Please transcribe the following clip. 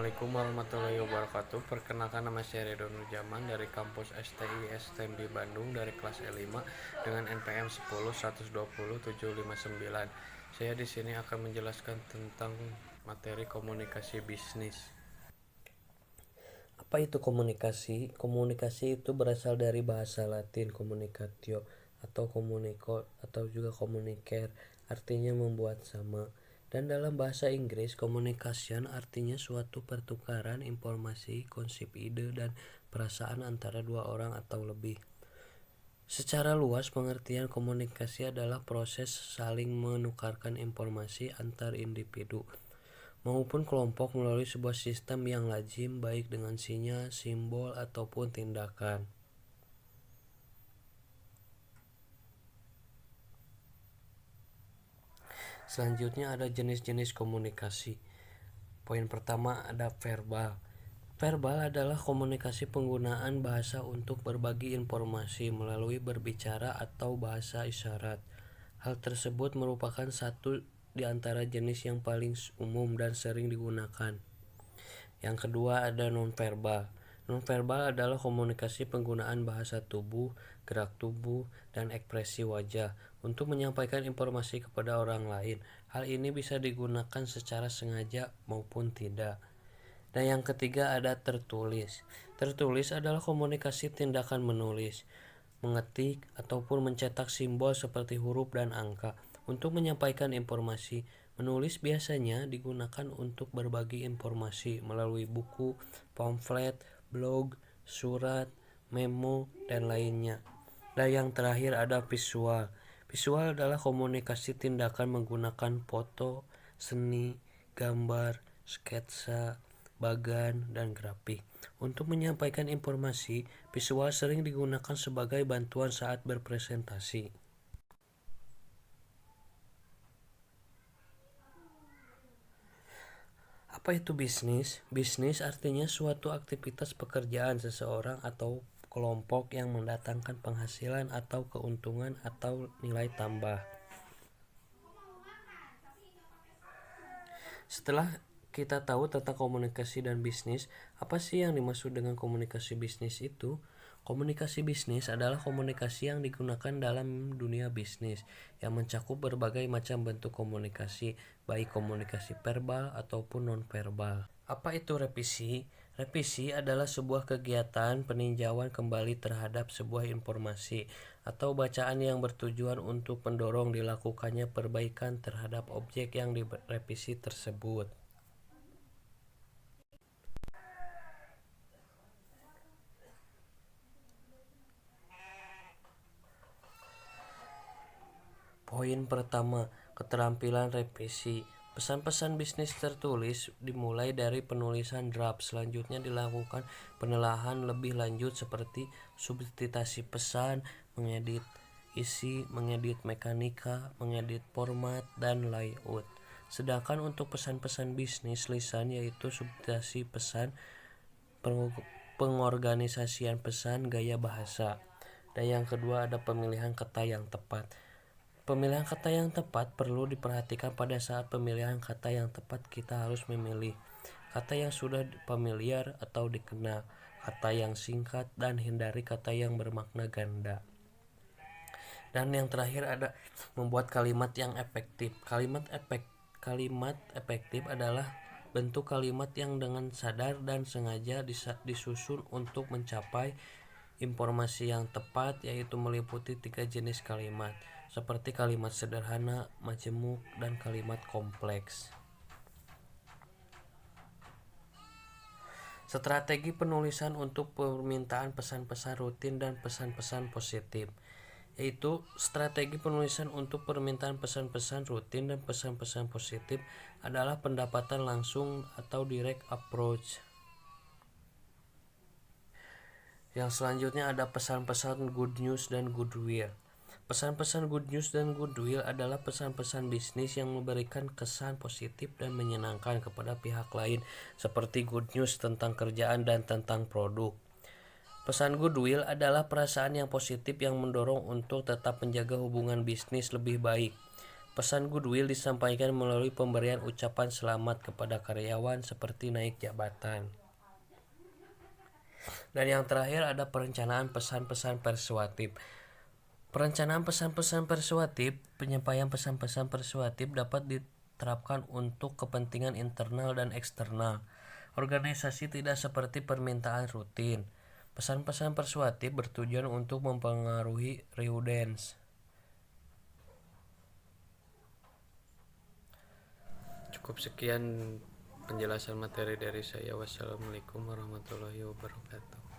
Assalamualaikum warahmatullahi wabarakatuh. Perkenalkan, nama saya Ridho Nurjaman dari kampus STI STMB Bandung dari kelas E5 dengan NPM 10120759. Saya di sini akan menjelaskan tentang materi komunikasi bisnis. Apa itu komunikasi? Komunikasi itu berasal dari bahasa Latin communicatio atau communico atau juga communicare, artinya membuat sama. Dan dalam bahasa Inggris, communication artinya suatu pertukaran informasi, konsep, ide, dan perasaan antara dua orang atau lebih. Secara luas, pengertian komunikasi adalah proses saling menukarkan informasi antar individu maupun kelompok melalui sebuah sistem yang lazim, baik dengan sinyal, simbol, ataupun tindakan. Selanjutnya ada jenis-jenis komunikasi. Poin pertama ada verbal. Verbal adalah komunikasi penggunaan bahasa untuk berbagi informasi melalui berbicara atau bahasa isyarat. Hal tersebut merupakan satu di antara jenis yang paling umum dan sering digunakan. Yang kedua ada nonverbal. Nonverbal adalah komunikasi penggunaan bahasa tubuh, gerak tubuh, dan ekspresi wajah untuk menyampaikan informasi kepada orang lain. Hal ini bisa digunakan secara sengaja maupun tidak. Dan yang ketiga ada tertulis. Tertulis adalah komunikasi tindakan menulis, mengetik, ataupun mencetak simbol seperti huruf dan angka untuk menyampaikan informasi. Menulis biasanya digunakan untuk berbagi informasi melalui buku, pamflet, blog, surat, memo, dan lainnya. Dan yang terakhir ada visual. Visual adalah komunikasi tindakan menggunakan foto, seni, gambar, sketsa, bagan, dan grafik. Untuk menyampaikan informasi, visual sering digunakan sebagai bantuan saat berpresentasi. Apa itu bisnis? Bisnis artinya suatu aktivitas pekerjaan seseorang atau kelompok yang mendatangkan penghasilan atau keuntungan atau nilai tambah. Setelah kita tahu tentang komunikasi dan bisnis, apa sih yang dimaksud dengan komunikasi bisnis itu? Komunikasi bisnis adalah komunikasi yang digunakan dalam dunia bisnis yang mencakup berbagai macam bentuk komunikasi, baik komunikasi verbal ataupun non-verbal. Apa itu revisi? Revisi adalah sebuah kegiatan peninjauan kembali terhadap sebuah informasi atau bacaan yang bertujuan untuk mendorong dilakukannya perbaikan terhadap objek yang direvisi tersebut. Poin pertama, keterampilan revisi. Pesan-pesan bisnis tertulis dimulai dari penulisan draft. Selanjutnya dilakukan penelaahan lebih lanjut seperti substitusi pesan, mengedit isi, mengedit mekanika, mengedit format, dan layout. Sedangkan untuk pesan-pesan bisnis lisan yaitu substitusi pesan, pengorganisasian pesan, gaya bahasa. Dan yang kedua ada pemilihan kata yang tepat. Pemilihan kata yang tepat perlu diperhatikan. Pada saat pemilihan kata yang tepat, kita harus memilih kata yang sudah familiar atau dikenal, kata yang singkat, dan hindari kata yang bermakna ganda. Dan yang terakhir ada membuat kalimat yang efektif. Kalimat efektif adalah bentuk kalimat yang dengan sadar dan sengaja disusun untuk mencapai informasi yang tepat, yaitu meliputi 3 jenis kalimat, seperti kalimat sederhana, majemuk, dan kalimat kompleks. Strategi penulisan untuk permintaan pesan-pesan rutin dan pesan-pesan positif, yaitu strategi penulisan untuk permintaan pesan-pesan rutin dan pesan-pesan positif adalah pendapatan langsung atau direct approach. Yang selanjutnya ada pesan-pesan good news dan goodwill. Pesan-pesan good news dan goodwill adalah pesan-pesan bisnis yang memberikan kesan positif dan menyenangkan kepada pihak lain, seperti good news tentang kerjaan dan tentang produk. Pesan goodwill adalah perasaan yang positif yang mendorong untuk tetap menjaga hubungan bisnis lebih baik. Pesan goodwill disampaikan melalui pemberian ucapan selamat kepada karyawan seperti naik jabatan. Dan yang terakhir ada perencanaan pesan-pesan persuasif. Perencanaan pesan-pesan persuasif, penyampaian pesan-pesan persuasif dapat diterapkan untuk kepentingan internal dan eksternal. Organisasi tidak seperti permintaan rutin. Pesan-pesan persuasif bertujuan untuk mempengaruhi audiens. Cukup sekian penjelasan materi dari saya. Wassalamualaikum warahmatullahi wabarakatuh.